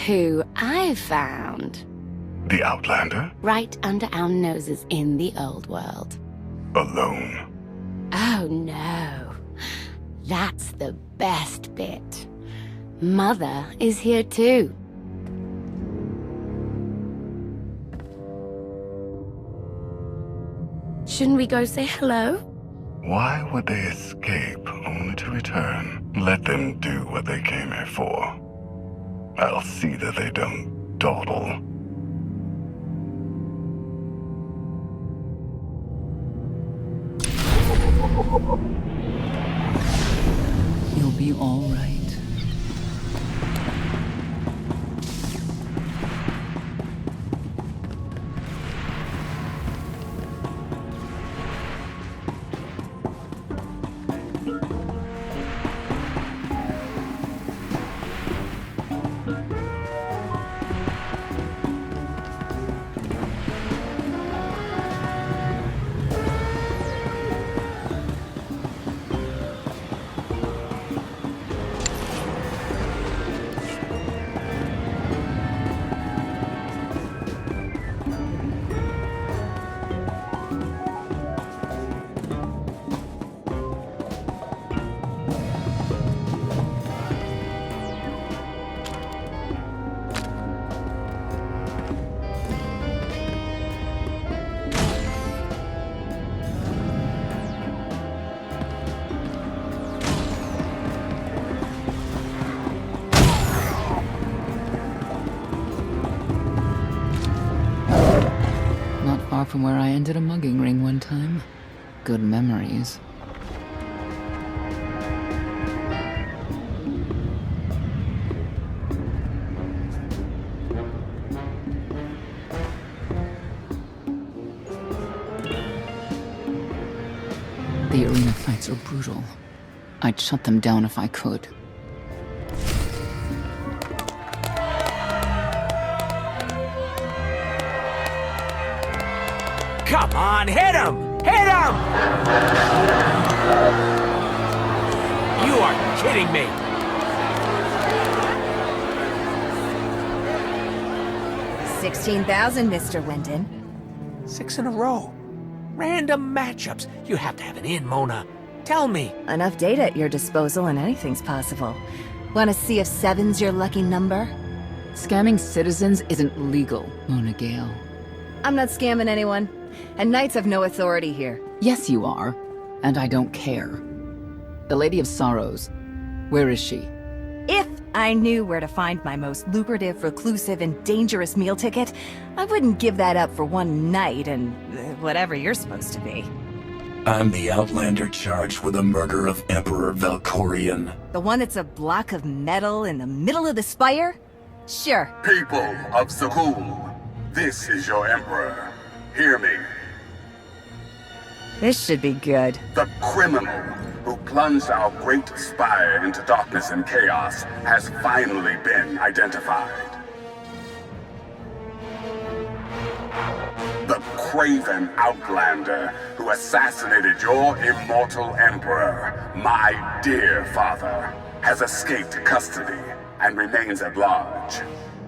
who I found. The Outlander? Right under our noses in the old world. Alone? Oh no. That's the best bit. Mother is here too. Shouldn't we go say hello? Why would they escape only to return? Let them do what they came here for. I'll see that they don't dawdle. You'll be all right. From where I ended a mugging ring one time. Good memories. The arena fights are brutal. I'd shut them down if I could. Come on, hit him! Hit him! You are kidding me! $16,000, Mr. Linden. 6 in a row. Random matchups. You have to have an in, Mona. Tell me. Enough data at your disposal and anything's possible. Want to see if 7's your lucky number? Scamming citizens isn't legal, Mona Gale. I'm not scamming anyone. And Knights have no authority here. Yes, you are. And I don't care. The Lady of Sorrows. Where is she? If I knew where to find my most lucrative, reclusive, and dangerous meal ticket, I wouldn't give that up for one night and whatever you're supposed to be. I'm the Outlander charged with the murder of Emperor Valkorion. The one that's a block of metal in the middle of the spire? Sure. People of Sagul, this is your Emperor. Hear me. This should be good. The criminal who plunged our great spire into darkness and chaos has finally been identified. The craven Outlander who assassinated your immortal Emperor, my dear father, has escaped custody and remains at large,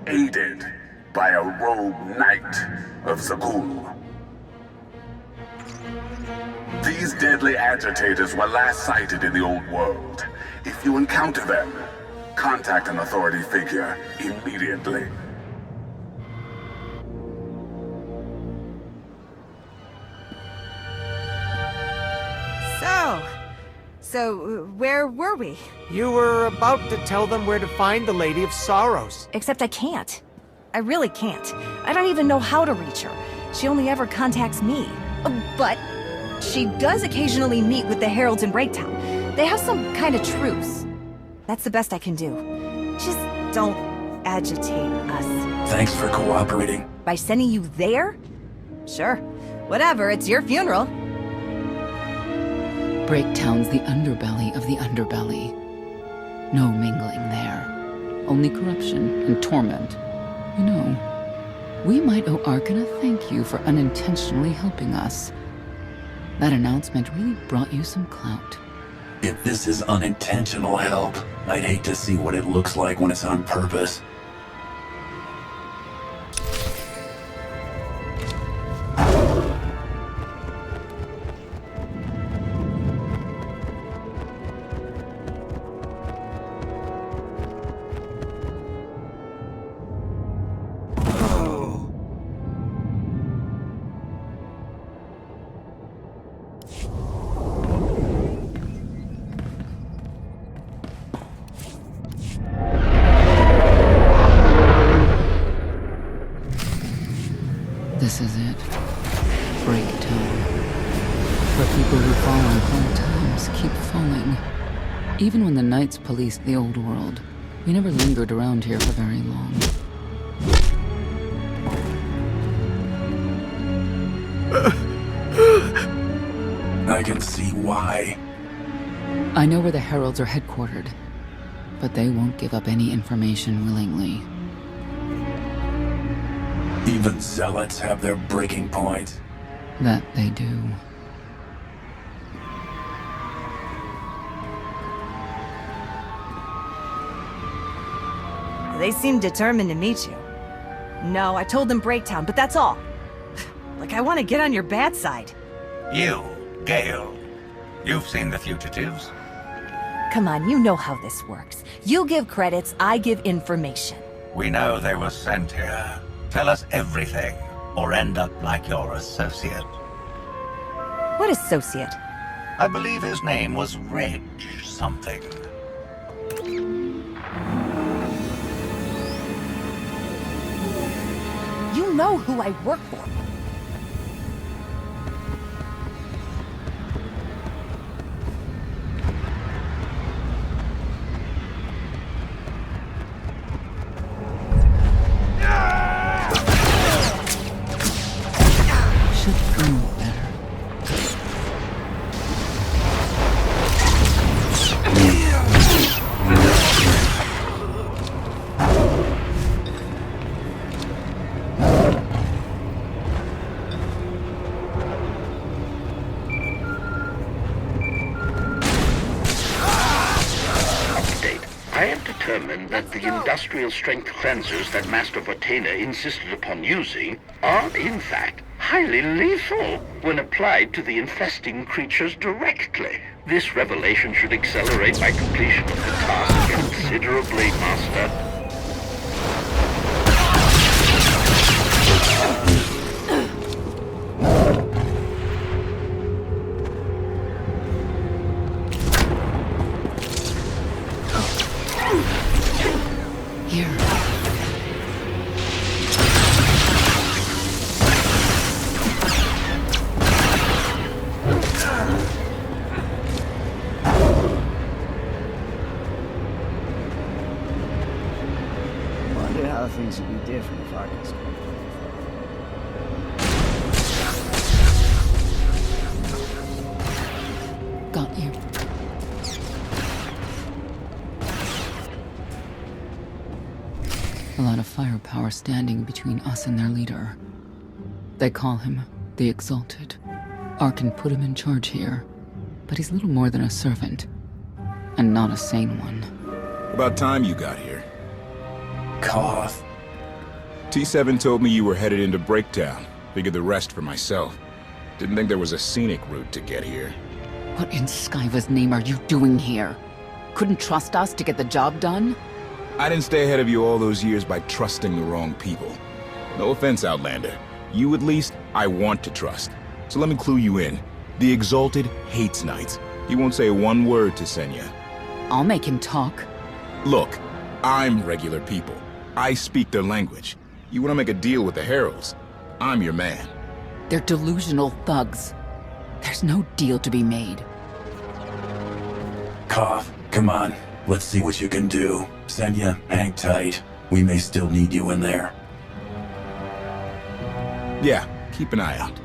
aided by a rogue knight of Sagul. These deadly agitators were last sighted in the old world. If you encounter them, contact an authority figure immediately. So where were we? You were about to tell them where to find the Lady of Sorrows. Except I can't. I really can't. I don't even know how to reach her. She only ever contacts me. But she does occasionally meet with the Heralds in Breaktown. They have some kind of truce. That's the best I can do. Just don't agitate us. Thanks for cooperating. By sending you there? Sure. Whatever, it's your funeral. Breaktown's the underbelly of the underbelly. No mingling there. Only corruption and torment. You know, we might owe Arcana a thank you for unintentionally helping us. That announcement really brought you some clout. If this is unintentional help, I'd hate to see what it looks like when it's on purpose. This is it. Breakdown. Where people who fall on hard times keep falling. Even when the Knights policed the old world, we never lingered around here for very long. I can see why. I know where the Heralds are headquartered, but they won't give up any information willingly. Even zealots have their breaking point. That they do. They seem determined to meet you. No, I told them Breaktown, but that's all. Like I want to get on your bad side. You, Gale. You've seen the fugitives. Come on, you know how this works. You give credits, I give information. We know they were sent here. Tell us everything, or end up like your associate. What associate? I believe his name was Reg something. You know who I work for. Should know better. I am determined that the industrial strength cleansers that Master Botena insisted upon using are, in fact, highly lethal when applied to the infesting creatures directly. This revelation should accelerate my completion of the task considerably, Master. Here. Wonder how things would be different if Arcan's Got you. A lot of firepower standing between us and their leader. They call him the Exalted. Arkan put him in charge here, but he's little more than a servant, and not a sane one. About time you got here. Cough. T7 told me you were headed into Breakdown. Figured the rest for myself. Didn't think there was a scenic route to get here. What in Skyva's name are you doing here? Couldn't trust us to get the job done? I didn't stay ahead of you all those years by trusting the wrong people. No offense, Outlander. You at least, I want to trust. So let me clue you in. The Exalted hates Knights. He won't say one word to Senya. I'll make him talk. Look, I'm regular people. I speak their language. You want to make a deal with the Heralds? I'm your man. They're delusional thugs. There's no deal to be made. Cough. Come on. Let's see what you can do. Senya, hang tight. We may still need you in there. Yeah, keep an eye out.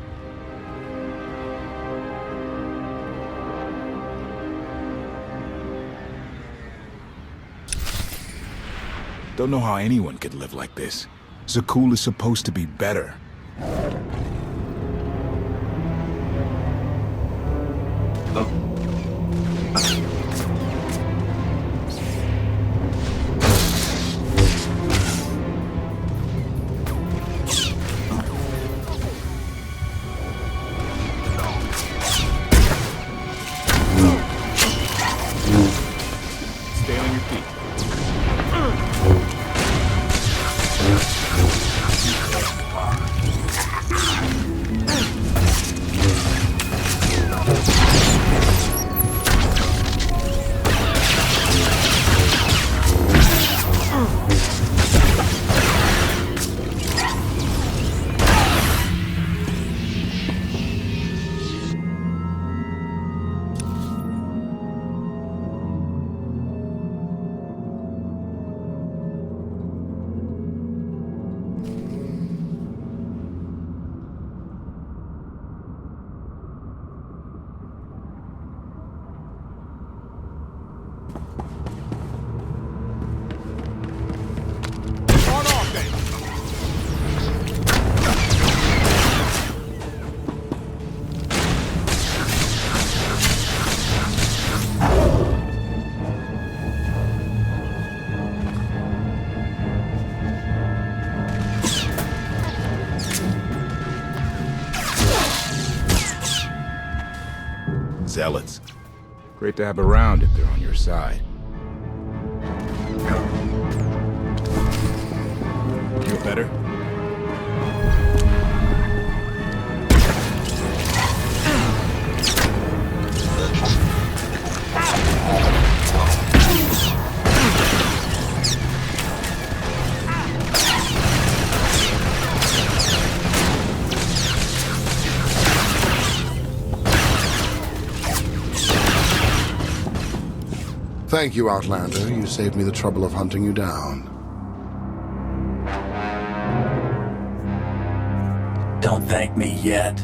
Don't know how anyone could live like this. Zakul is supposed to be better. Stay on your feet. zealots. Great to have around if they're on your side. Feel better? Thank you, Outlander. You saved me the trouble of hunting you down. Don't thank me yet.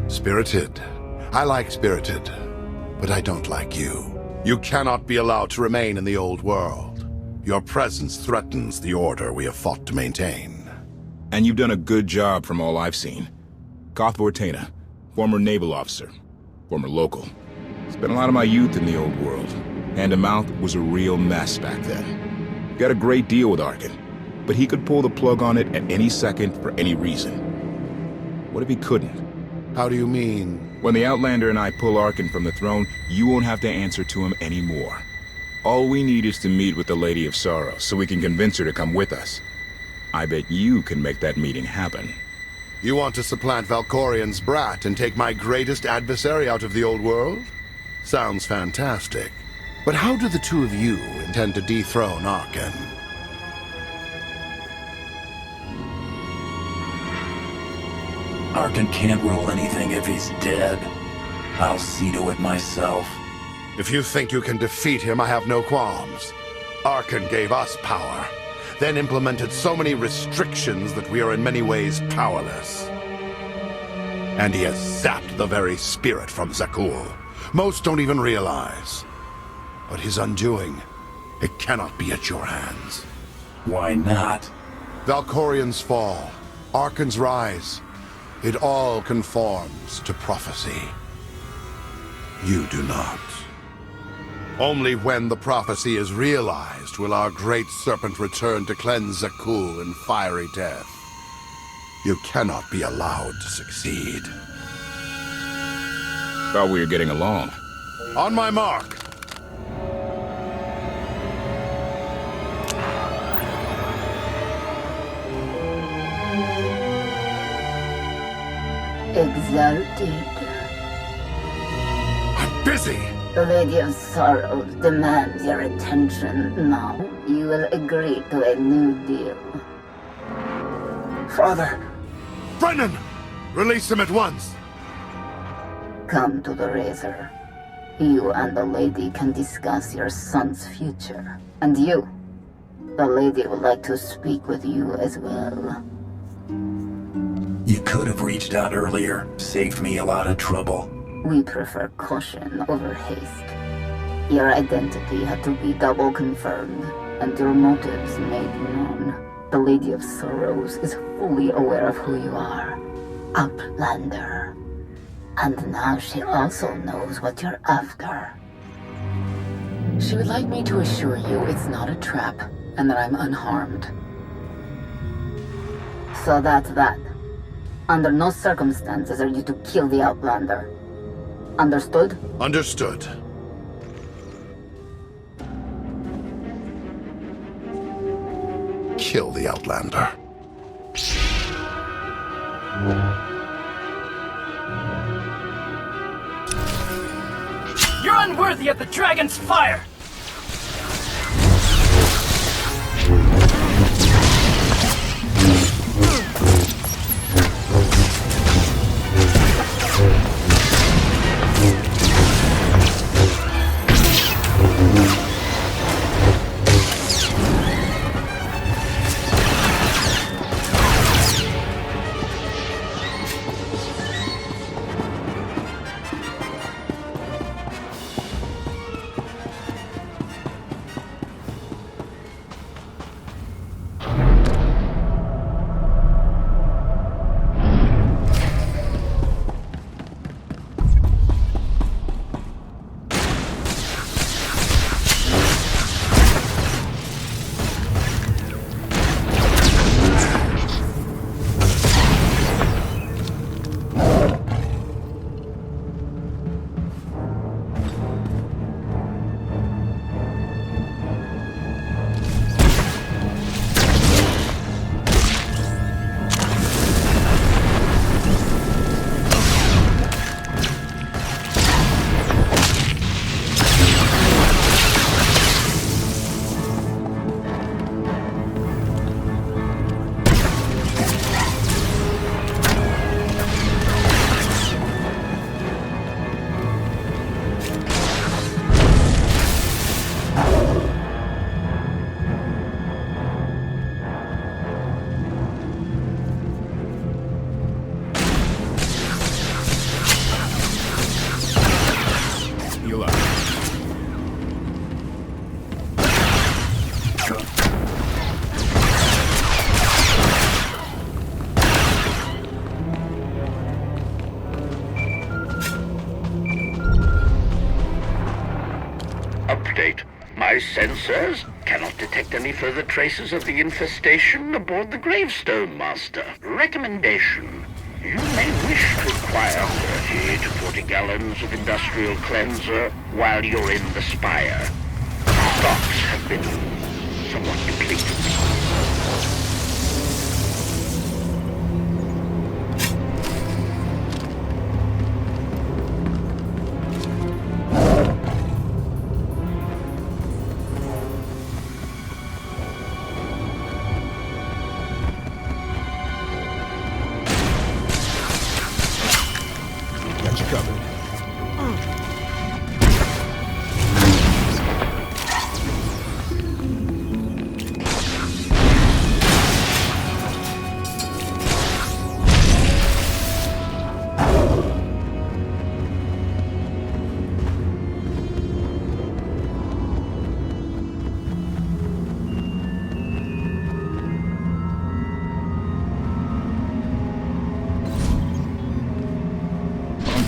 Spirited. I like Spirited, but I don't like you. You cannot be allowed to remain in the old world. Your presence threatens the order we have fought to maintain. And you've done a good job from all I've seen. Koth Vortena, former naval officer, former local. Spent a lot of my youth in the old world. Hand-to-mouth was a real mess back then. Got a great deal with Arkin, but he could pull the plug on it at any second for any reason. What if he couldn't? How do you mean? When the Outlander and I pull Arkin from the throne, you won't have to answer to him anymore. All we need is to meet with the Lady of Sorrows so we can convince her to come with us. I bet you can make that meeting happen. You want to supplant Valkorian's brat and take my greatest adversary out of the old world? Sounds fantastic. But how do the two of you intend to dethrone Arkin? Arkin can't rule anything if he's dead. I'll see to it myself. If you think you can defeat him, I have no qualms. Arkin gave us power, then implemented so many restrictions that we are in many ways powerless. And he has sapped the very spirit from Zakul. Most don't even realize. But his undoing, it cannot be at your hands. Why not? Valkorian's fall, Arkin's rise, it all conforms to prophecy. You do not. Only when the prophecy is realized will our great serpent return to cleanse Zakul in fiery death. You cannot be allowed to succeed. Thought we were getting along. On my mark! Exalted. I'm busy! The Lady of Sorrows demands your attention now. You will agree to a new deal. Father! Brennan! Release him at once! Come to the Razor. You and the lady can discuss your son's future. And you, the lady would like to speak with you as well. You could have reached out earlier, saved me a lot of trouble. We prefer caution over haste. Your identity had to be double confirmed, and your motives made known. The Lady of Sorrows is fully aware of who you are. Outlander. And now she also knows what you're after. She would like me to assure you it's not a trap, and that I'm unharmed. So that's that. Under no circumstances are you to kill the Outlander. Understood? Understood. Kill the Outlander. You're unworthy of the dragon's fire! My sensors cannot detect any further traces of the infestation aboard the Gravestone Master. Recommendation. You may wish to acquire 30 to 40 gallons of industrial cleanser while you're in the Spire. Stocks have been somewhat depleted. Got you covered.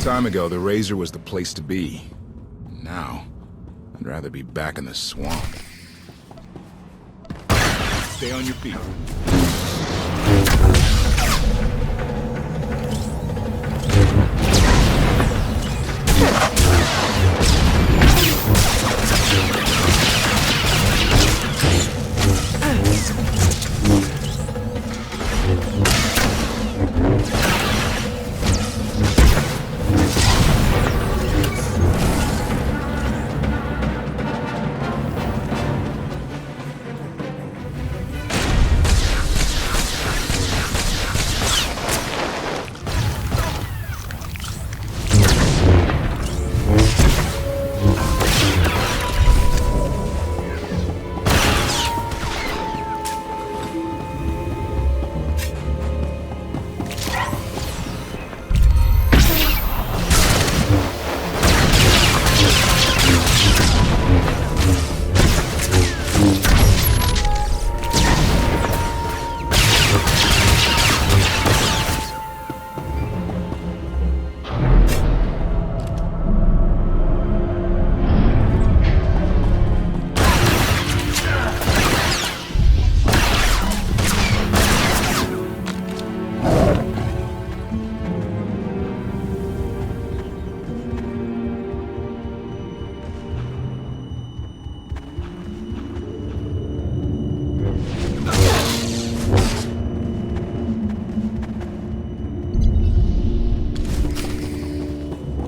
Time ago, the Razor was the place to be. Now, I'd rather be back in the swamp. Stay on your feet.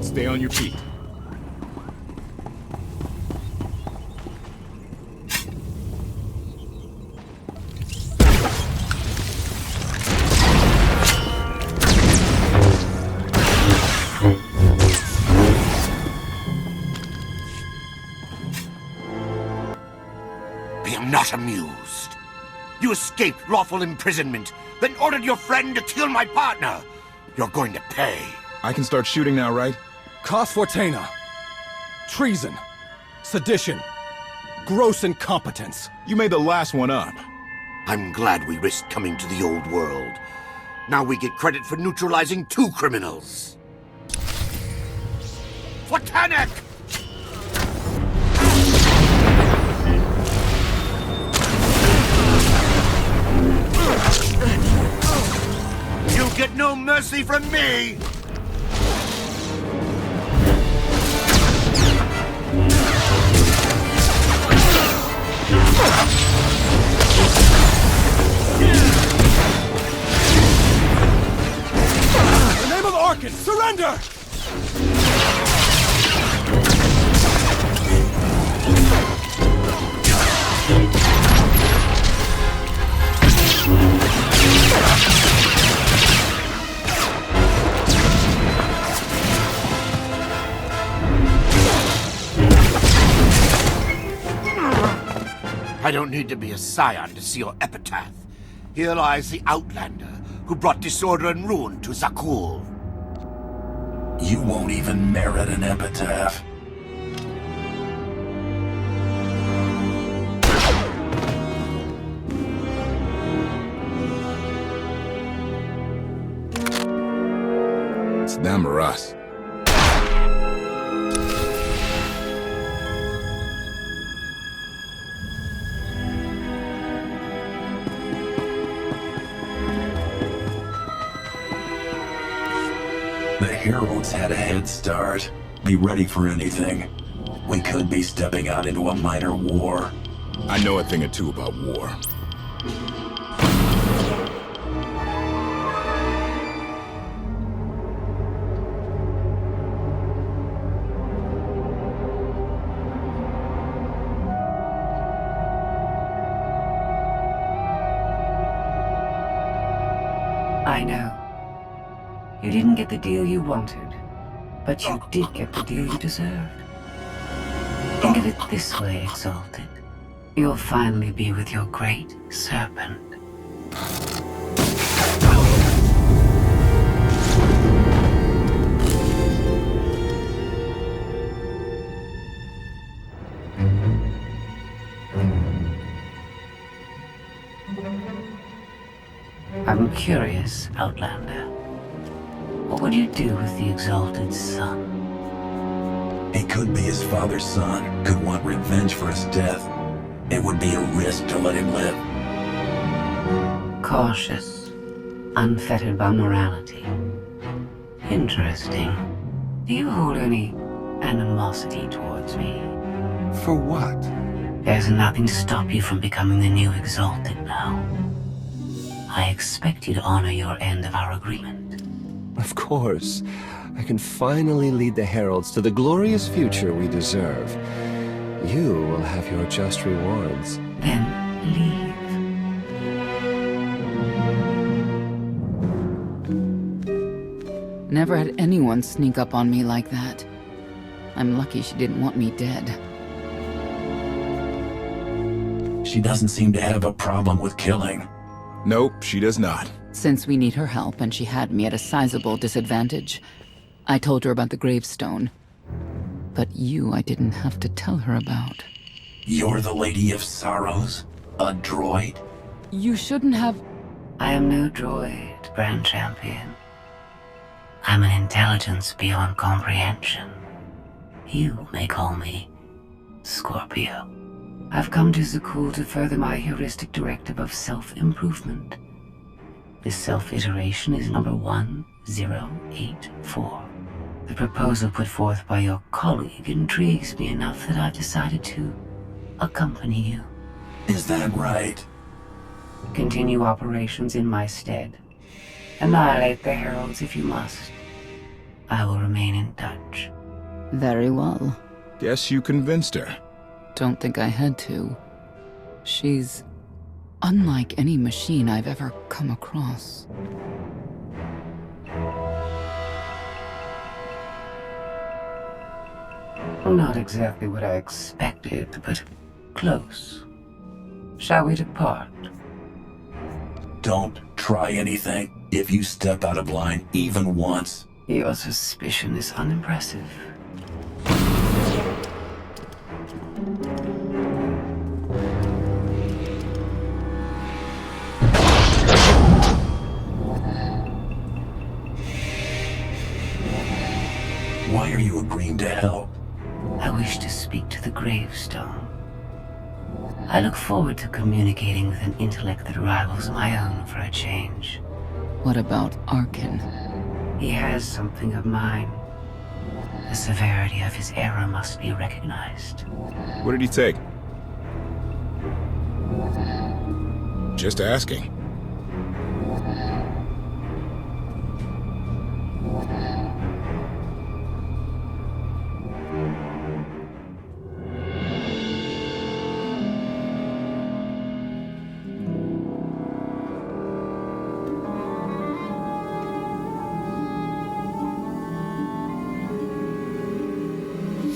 Stay on your feet. I am not amused. You escaped lawful imprisonment, then ordered your friend to kill my partner. You're going to pay. I can start shooting now, right? Cause Fortuna. Treason. Sedition. Gross incompetence. You made the last one up. I'm glad we risked coming to the old world. Now we get credit for neutralizing 2 criminals. Fortuna! You'll get no mercy from me! In the name of Arkan, surrender! I don't need to be a scion to see your epitaph. Here lies the Outlander, who brought disorder and ruin to Zakul. You won't even merit an epitaph. It's them or us. Heralds had a head start. Be ready for anything. We could be stepping out into a minor war. I know a thing or two about war. I know. You didn't get the deal you wanted, but you did get the deal you deserved. Think of it this way, Exalted. You'll finally be with your great serpent. I'm curious, Outlander. What would you do with the Exalted's son? He could be his father's son, could want revenge for his death. It would be a risk to let him live. Cautious, unfettered by morality. Interesting. Do you hold any animosity towards me? For what? There's nothing to stop you from becoming the new Exalted now. I expect you to honor your end of our agreement. Of course. I can finally lead the Heralds to the glorious future we deserve. You will have your just rewards. Then leave. Never had anyone sneak up on me like that. I'm lucky she didn't want me dead. She doesn't seem to have a problem with killing. Nope, she does not. Since we need her help and she had me at a sizable disadvantage, I told her about the gravestone. But you I didn't have to tell her about. You're the Lady of Sorrows? A droid? You shouldn't have... I am no droid, Grand Champion. I'm an intelligence beyond comprehension. You may call me Scorpio. I've come to Zakul to further my heuristic directive of self-improvement. This self-iteration is number 1084. The proposal put forth by your colleague intrigues me enough that I've decided to accompany you. Is that right? Continue operations in my stead. Annihilate the Heralds if you must. I will remain in touch. Very well. Guess you convinced her. Don't think I had to. She's unlike any machine I've ever come across. Not exactly what I expected, but close. Shall we depart? Don't try anything. If you step out of line even once... Your suspicion is unimpressive. Why are you agreeing to help? I wish to speak to the gravestone. I look forward to communicating with an intellect that rivals my own for a change. What about Arkin? He has something of mine. The severity of his error must be recognized. What did he take? Just asking.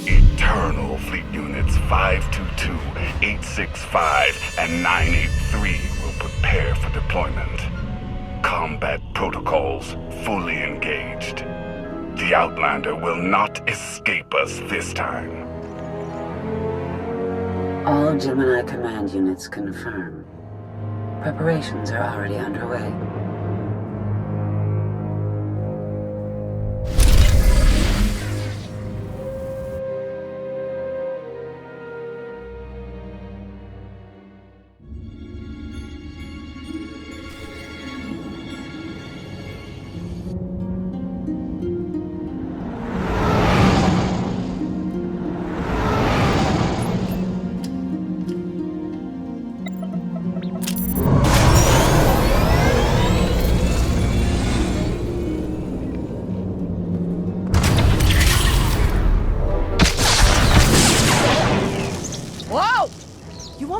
Eternal Fleet Units 522, 865, and 983 will prepare for deployment. Combat protocols fully engaged. The Outlander will not escape us this time. All Gemini command units confirm. Preparations are already underway.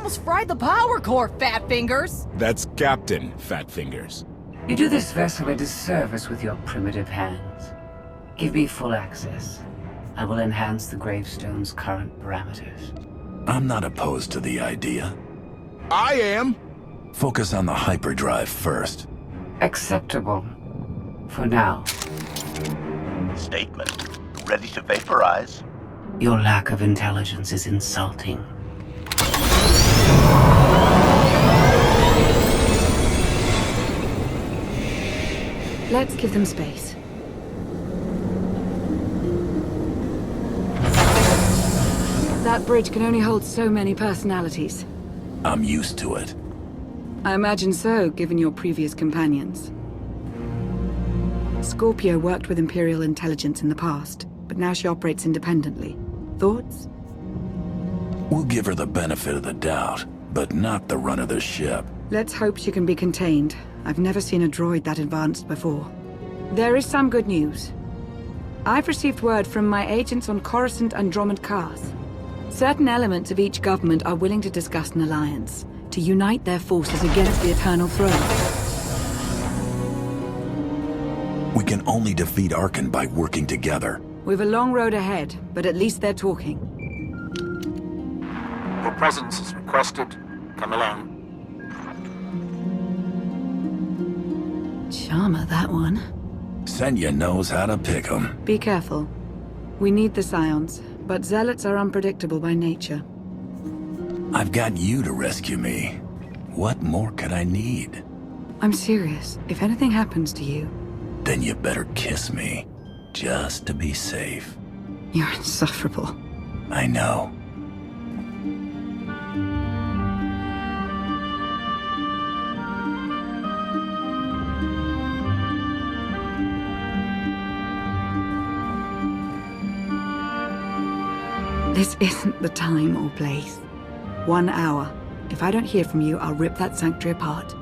almost fried the power core, Fat Fingers! That's Captain Fat Fingers. You do this vessel a disservice with your primitive hands. Give me full access. I will enhance the gravestone's current parameters. I'm not opposed to the idea. I am! Focus on the hyperdrive first. Acceptable. For now. Statement. Ready to vaporize? Your lack of intelligence is insulting. Let's give them space. That bridge can only hold so many personalities. I'm used to it. I imagine so, given your previous companions. Scorpio worked with Imperial intelligence in the past, but now she operates independently. Thoughts? We'll give her the benefit of the doubt, but not the run of the ship. Let's hope she can be contained. I've never seen a droid that advanced before. There is some good news. I've received word from my agents on Coruscant and Dromund Cars. Certain elements of each government are willing to discuss an alliance, to unite their forces against the Eternal Throne. We can only defeat Arkan by working together. We've a long road ahead, but at least they're talking. Your presence is requested. Come along. Charmer, that one. Senya knows how to pick 'em. Be careful. We need the Scions, but Zealots are unpredictable by nature. I've got you to rescue me. What more could I need? I'm serious. If anything happens to you... Then you better kiss me, just to be safe. You're insufferable. I know. This isn't the time or place. 1 hour. If I don't hear from you, I'll rip that sanctuary apart.